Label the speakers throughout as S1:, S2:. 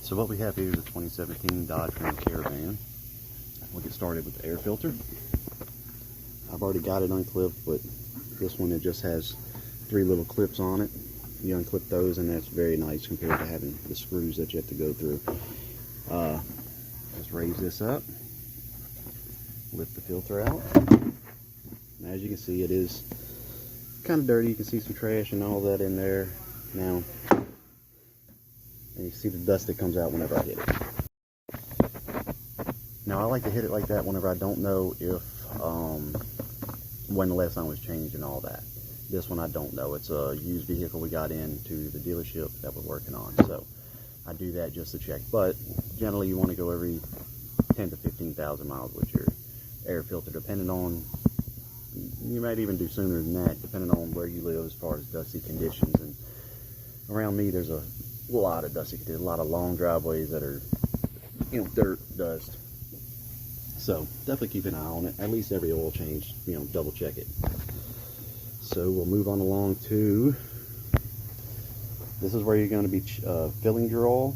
S1: So what we have here is a 2017 Dodge Ram Caravan. We'll get started with the air filter. I've already got it unclipped, but this one, it just has 3 little clips on it. You unclip those and that's very nice compared to having the screws that you have to go through. Let's raise this up, lift the filter out. And as you can see, it is kind of dirty. You can see some trash and all that in there now. And you see the dust that comes out whenever I hit it. Now I like to hit it like that whenever I don't know if when the last time was changed and all that. This one I don't know. It's a used vehicle we got into the dealership that we're working on. So I do that just to check. But generally you want to go every 10 to 15,000 miles with your air filter, depending on, you might even do sooner than that, depending on where you live as far as dusty conditions. And around me there's a lot of dusty conditions, a lot of long driveways that are, dirt, dust. So definitely keep an eye on it. At least every oil change, double check it. So we'll move on along to, this is where you're going to be filling your oil.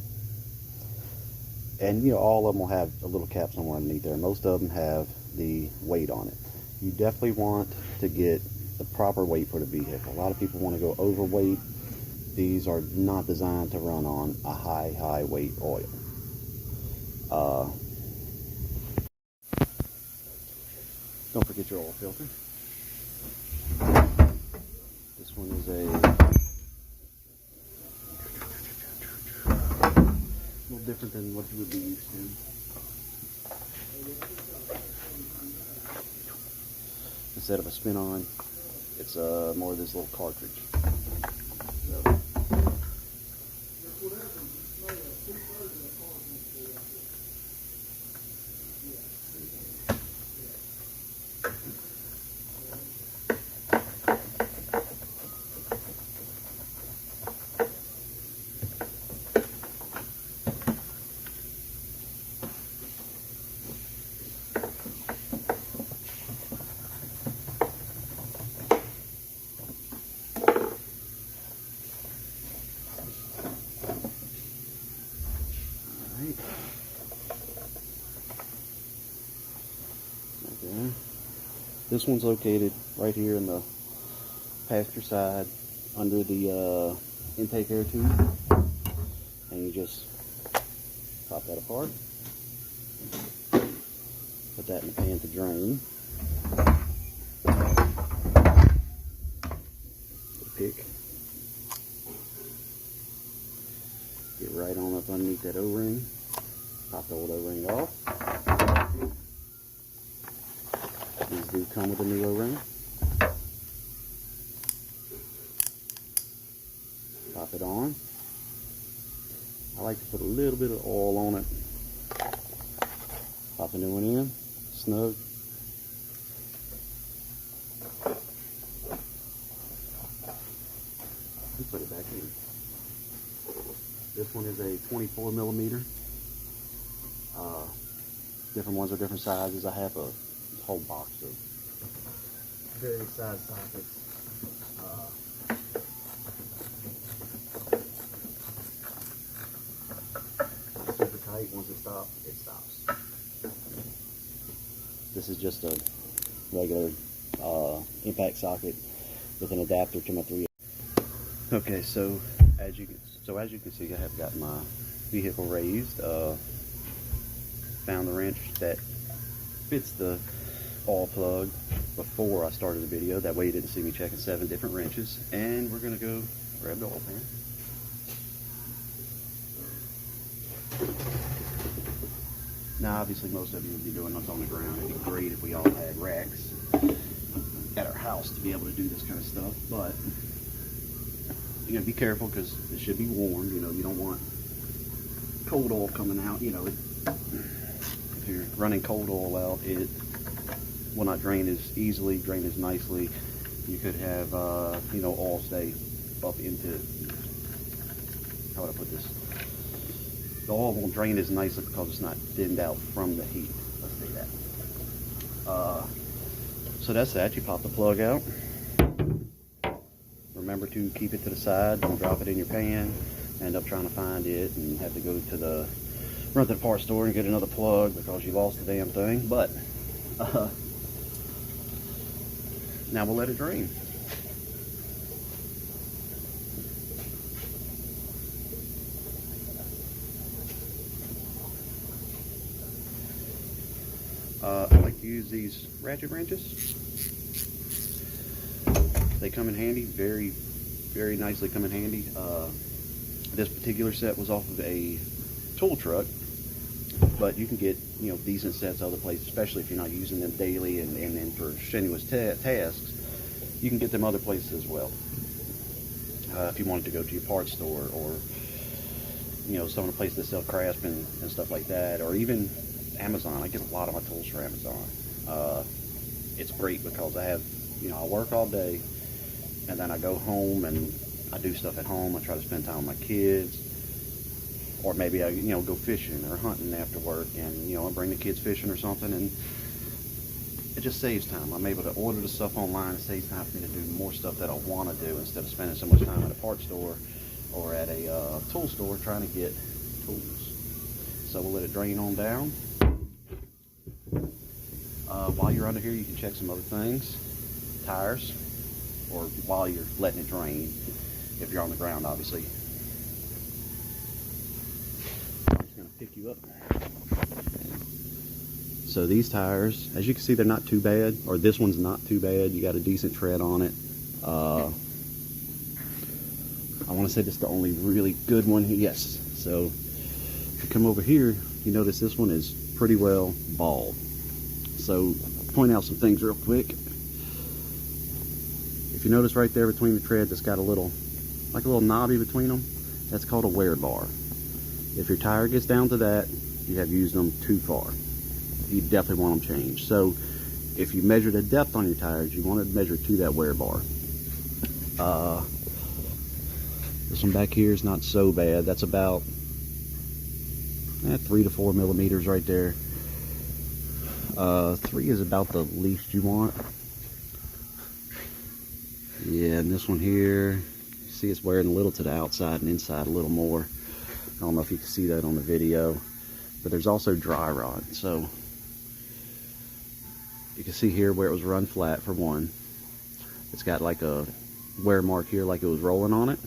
S1: And all of them will have a little cap somewhere underneath there. Most of them have the weight on it. You definitely want to get the proper weight for the vehicle. A lot of people want to go overweight. These are not designed to run on a high weight oil. Don't forget your oil filter. This one is a little different than what you would be used to. Instead of a spin-on, it's more of this little cartridge. So, okay. This one's located right here in the passenger side under the intake air tube, and you just pop that apart, put that in the pan to drain. Pick, get right on up underneath that O-ring, pop the old O-ring off. These do come with a new O-ring. Pop it on. I like to put a little bit of oil on it. Pop the new one in, snug. And put it back in. This one is a 24 millimeter. Different ones are different sizes. I have a whole box of various size sockets. Super tight. Once it stops, it stops. This is just a regular impact socket with an adapter to my 3. Okay, so as you can see, I have got my vehicle raised. Found the wrench that fits the oil plug before I started the video. That way you didn't see me checking 7 different wrenches. And we're gonna go grab the oil pan. Now obviously most of you would be doing this on the ground. It'd be great if we all had racks at our house to be able to do this kind of stuff, but you're gonna be careful because it should be warm. You don't want cold oil coming out. If you're running cold oil out, it will not drain as easily, drain as nicely. You could have oil stay up into, how would I put this? The oil won't drain as nicely because it's not thinned out from the heat. Let's say that. So that's that. You pop the plug out. Remember to keep it to the side. Don't drop it in your pan. end up trying to find it and have to go to the run to the parts store and get another plug because you lost the damn thing. But now we'll let it drain. I like to use these ratchet wrenches. They come in handy, very, very nicely come in handy. This particular set was off of a tool truck, but you can get, you know, decent sets other places, especially if you're not using them daily and for strenuous tasks. You can get them other places as well. If you wanted to go to your parts store, or you know, some of the places that sell craftsman and stuff like that, or even Amazon. I get a lot of my tools from Amazon. It's great because I have, you know, I work all day and then I go home and I do stuff at home. I try to spend time with my kids, or maybe I, you know, go fishing or hunting after work, and you know, I bring the kids fishing or something, and it just saves time. I'm able to order the stuff online. It saves time for me to do more stuff that I want to do instead of spending so much time at a parts store or at a tool store trying to get tools. So we'll let it drain on down. While you're under here, you can check some other things, tires, or while you're letting it drain, if you're on the ground, obviously. I'm just going to pick you up. So these tires, as you can see, they're not too bad, or this one's not too bad. You got a decent tread on it. I want to say this is the only really good one. Yes. So if you come over here, you notice this one is pretty well bald. So point out some things real quick. If you notice right there between the treads, it's got a little, like a little knobby between them. That's called a wear bar. If your tire gets down to that, you have used them too far. You definitely want them changed. So if you measure the depth on your tires, you want to measure to that wear bar. This one back here is not so bad. That's about 3 to 4 millimeters right there. 3 is about the least you want. Yeah, and this one here, you see it's wearing a little to the outside and inside a little more. I don't know if you can see that on the video, but there's also dry rot. So you can see here where it was run flat for one. It's got like a wear mark here like it was rolling on it.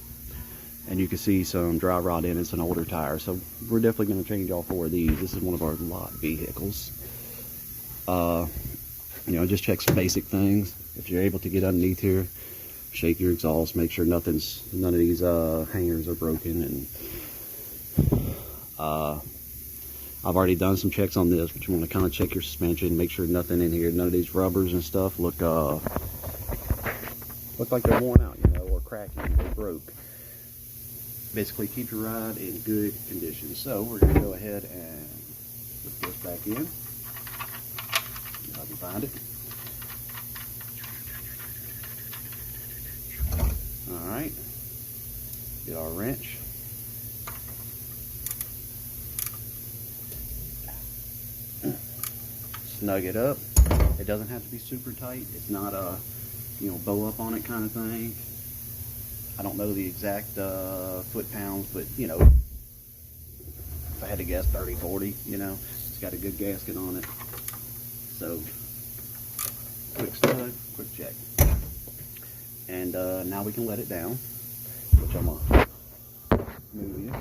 S1: And you can see some dry rot in it. It's an older tire. So we're definitely going to change all 4 of these. This is one of our lot vehicles. You know, just check some basic things. If you're able to get underneath here, shake your exhaust, make sure none of these hangers are broken. And I've already done some checks on this, but you want to kind of check your suspension, make sure nothing in here, none of these rubbers and stuff look like they're worn out, you know, or cracking or broke. Basically keep your ride in good condition. So we're going to go ahead and put this back in. If I can find it. Alright, get our wrench. Snug it up. It doesn't have to be super tight. It's not a, you know, bow up on it kind of thing. I don't know the exact foot-pounds, but you know, if I had to guess, 30, 40, you know. It's got a good gasket on it. So, quick snug, quick check. And now we can let it down, which I'm gonna move you.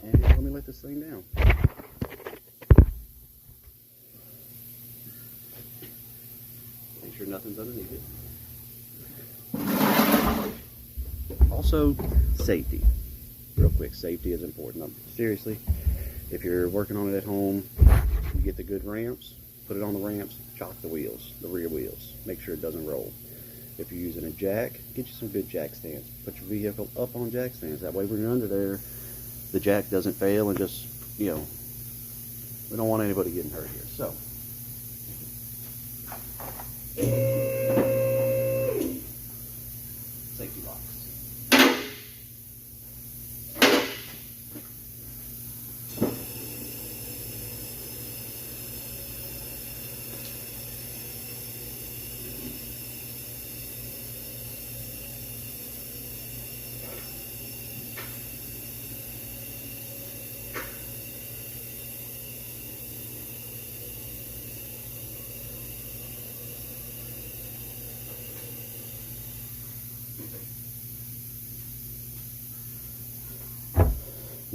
S1: And let me let this thing down. Make sure nothing's underneath it. Also, safety. Real quick, safety is important. Seriously. If you're working on it at home, you get the good ramps, put it on the ramps, chock the wheels, the rear wheels. Make sure it doesn't roll. If you're using a jack, get you some good jack stands. Put your vehicle up on jack stands. That way when you're under there, the jack doesn't fail and just, you know, we don't want anybody getting hurt here. So, safety locks.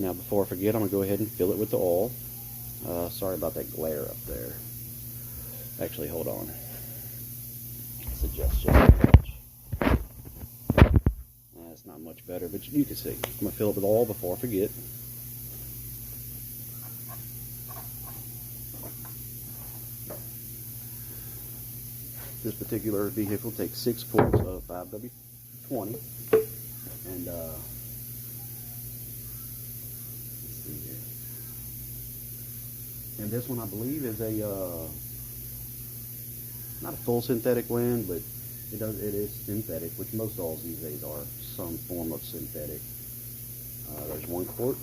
S1: Now before I forget, I'm going to go ahead and fill it with the oil. Sorry about that glare up there. Actually, hold on. Let's adjust just a touch. That's not much better, but you can see. I'm going to fill it with oil before I forget. This particular vehicle takes 6 quarts of 5W20, and let's see here. And this one, I believe, is a not a full synthetic blend, but it is synthetic, which most oils these days are some form of synthetic. There's 1 quart.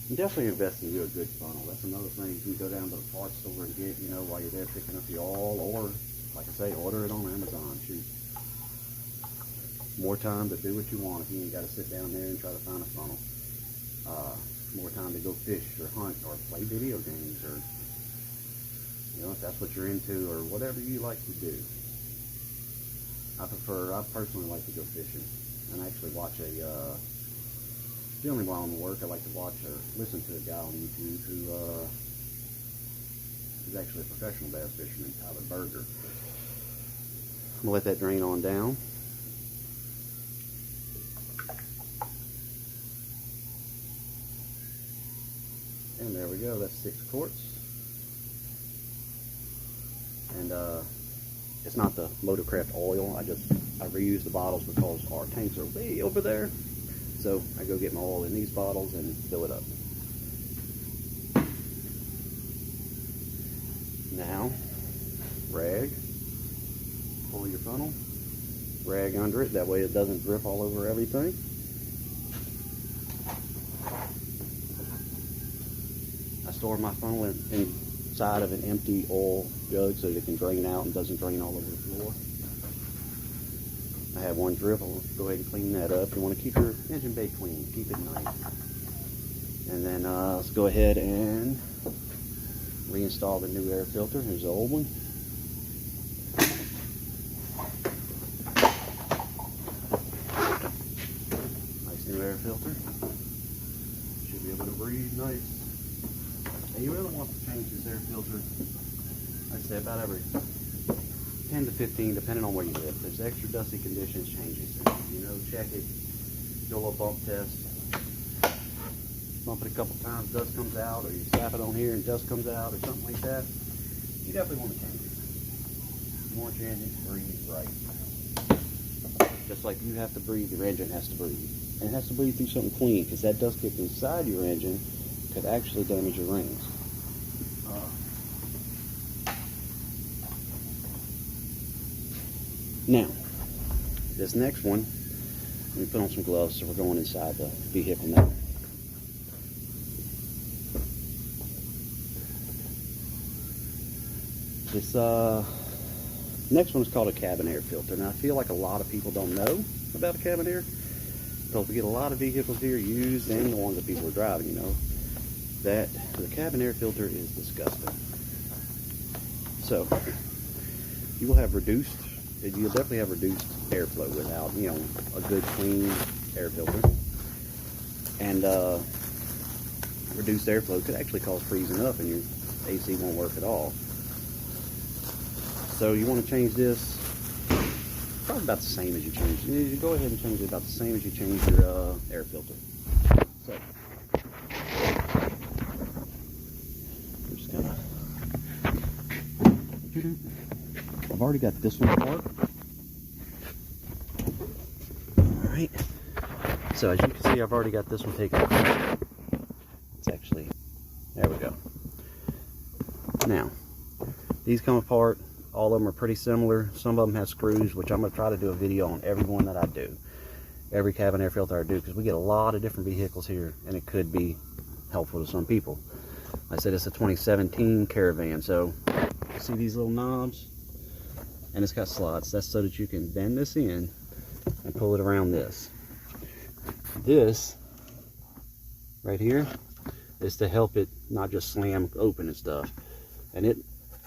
S1: And definitely invest in you a good funnel. That's another thing you can go down to the parts store and get, you know, while you're there picking up your oil, or, like I say, order it on Amazon. Shoot. More time to do what you want if you ain't got to sit down there and try to find a funnel. More time to go fish or hunt or play video games, or, you know, if that's what you're into, or whatever you like to do. I personally like to go fishing and actually watch generally while I'm at work, I like to watch or listen to a guy on YouTube who is actually a professional bass fisherman, Tyler Berger. I'm going to let that drain on down. And there we go, that's 6 quarts. And it's not the Motorcraft oil, I reuse the bottles because our tanks are way over there. So I go get my oil in these bottles and fill it up. Now, rag, pull your funnel, rag under it, that way it doesn't drip all over everything. I store my funnel inside of an empty oil jug so that it can drain out and doesn't drain all over the floor. I have 1 drip. I'll go ahead and clean that up. You want to keep your engine bay clean, keep it nice. And then let's go ahead and reinstall the new air filter. Here's the old one. Nice new air filter. Should be able to breathe nice. And you really want to change this air filter, I'd say about every 10 to 15, depending on where you live. If there's extra dusty conditions, change it. You know, check it, do a little bump test. Bump it a couple times, dust comes out, or you slap it on here and dust comes out, or something like that. You definitely want to change it. You want your engine to breathe right. Just like you have to breathe, your engine has to breathe. And it has to breathe through something clean, because that dust kick inside your engine could actually damage your rings. Now, this next one, let me put on some gloves so we're going inside the vehicle now. This next one is called a cabin air filter. Now, I feel like a lot of people don't know about a cabin air, because we get a lot of vehicles here used, and the ones that people are driving, you know, that the cabin air filter is disgusting. So, you will have reduced, you'll definitely have reduced airflow without, you know, a good clean air filter. And reduced airflow could actually cause freezing up, and your AC won't work at all. So you want to change this probably about the same as you change. You go ahead and change it about the same as you change your air filter. So we're just gonna. I've already got this one apart. All right. So as you can see, I've already got this one taken apart. It's actually, there we go. Now, these come apart. All of them are pretty similar. Some of them have screws, which I'm going to try to do a video on every one that I do. Every cabin air filter I do, because we get a lot of different vehicles here, and it could be helpful to some people. Like I said, it's a 2017 Caravan, so you see these little knobs? And it's got slots. That's so that you can bend this in and pull it around this. This, right here, is to help it not just slam open and stuff. And it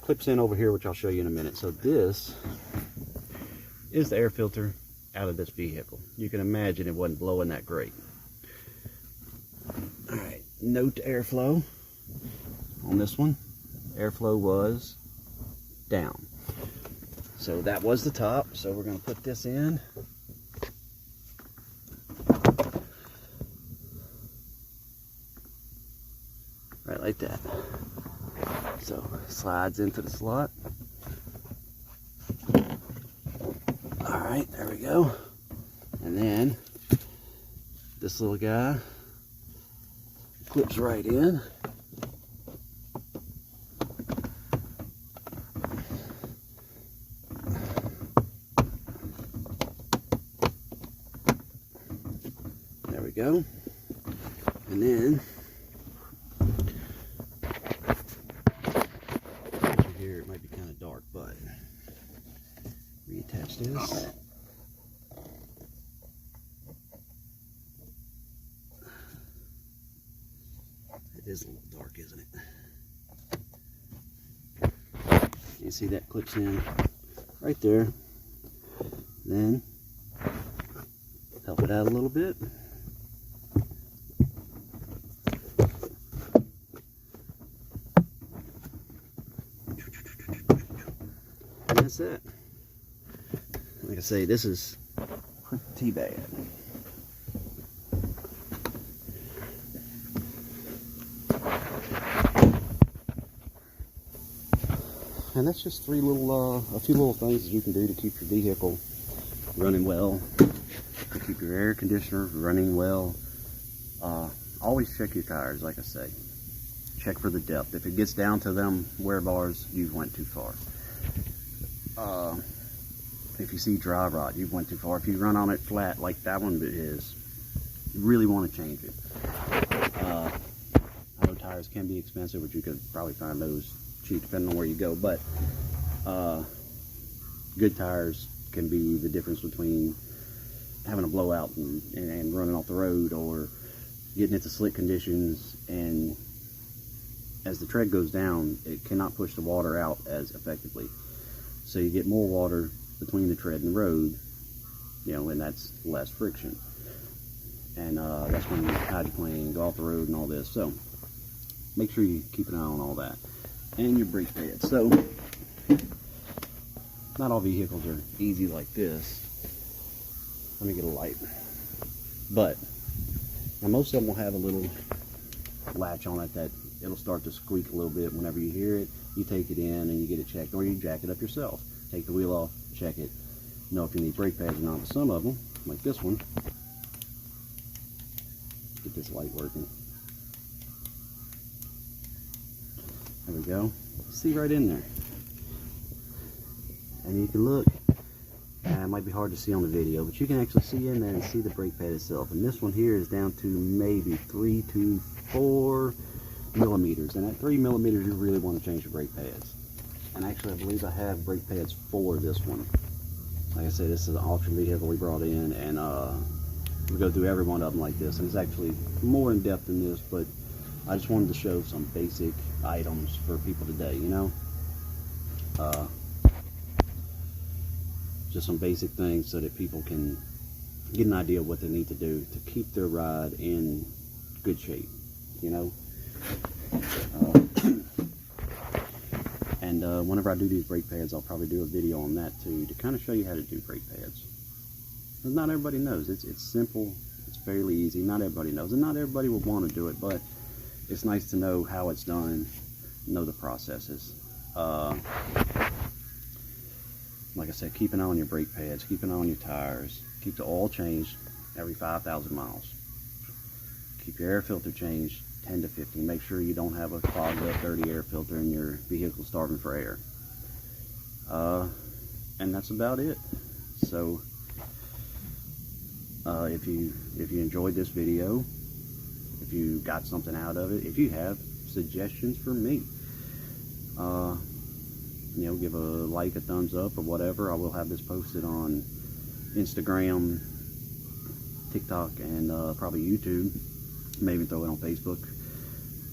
S1: clips in over here, which I'll show you in a minute. So this is the air filter out of this vehicle. You can imagine it wasn't blowing that great. Alright, note airflow on this one. Airflow was down. So that was the top. So we're going to put this in. Right like that. So slides into the slot. Alright, there we go. And then this little guy clips right in. There we go. And then here, it might be kind of dark, but reattach this. It is a little dark, isn't it? You see that clips in right there. Then help it out a little bit. And that's it. Like I say, this is pretty bad. And that's just a few little things that you can do to keep your vehicle running well, to keep your air conditioner running well. Always check your tires, like I say. Check for the depth. If it gets down to them wear bars, you went too far. If you see dry rot, you went too far. If you run on it flat like that one is, you really want to change it. I know tires can be expensive, but you could probably find those cheap depending on where you go, but good tires can be the difference between having a blowout and running off the road, or getting into slick conditions, and as the tread goes down, it cannot push the water out as effectively. So you get more water between the tread and the road, you know, and that's less friction. And that's when you hydroplane, go off the road and all this. So make sure you keep an eye on all that. And your brake pads. So not all vehicles are easy like this. Let me get a light. But now most of them will have a little latch on it that it'll start to squeak a little bit. Whenever you hear it, you take it in and you get it checked, or you jack it up yourself. Take the wheel off, check it, know if you need brake pads or not. But some of them, like this one, get this light working. There we go. See right in there. And you can look. It might be hard to see on the video, but you can actually see in there and see the brake pad itself. And this one here is down to maybe 3 to 4 millimeters. And at 3 millimeters, you really want to change your brake pads. And actually, I believe I have brake pads for this one. Like I said, this is an auction vehicle we brought in, and we go through every one of them like this. And it's actually more in depth than this, but I just wanted to show some basic items for people today, you know. Just some basic things so that people can get an idea of what they need to do to keep their ride in good shape, you know. And whenever I do these brake pads, I'll probably do a video on that too, to kind of show you how to do brake pads. Because not everybody knows. It's simple, it's fairly easy. Not everybody knows, and not everybody will want to do it, but it's nice to know how it's done, know the processes. Like I said, keep an eye on your brake pads, keep an eye on your tires, keep the oil changed every 5,000 miles. Keep your air filter changed 10 to 15. Make sure you don't have a clogged up, dirty air filter and your vehicle starving for air. And that's about it. So if you enjoyed this video, if you got something out of it, if you have suggestions for me, you know, give a like, a thumbs up, or whatever. I will have this posted on Instagram, TikTok, and probably YouTube. Maybe throw it on Facebook.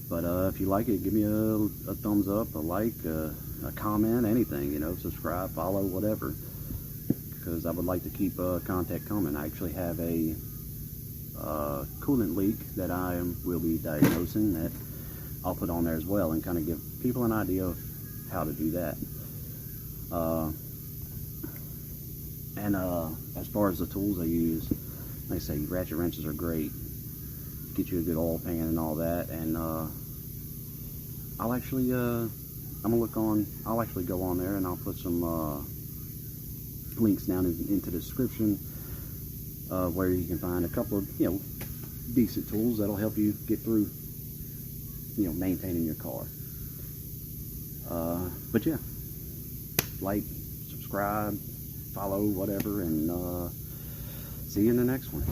S1: But if you like it, give me a thumbs up, a like, a comment, anything, you know, subscribe, follow, whatever. because I would like to keep content coming. I actually have a coolant leak that I will be diagnosing that I'll put on there as well, and kind of give people an idea of how to do that. As far as the tools I use, like I say, ratchet wrenches are great. Get you a good oil pan and all that, and I'll actually I'll actually go on there and I'll put some links down into the description where you can find a couple of decent tools that'll help you get through maintaining your car. But yeah, like, subscribe, follow, whatever, and see you in the next one.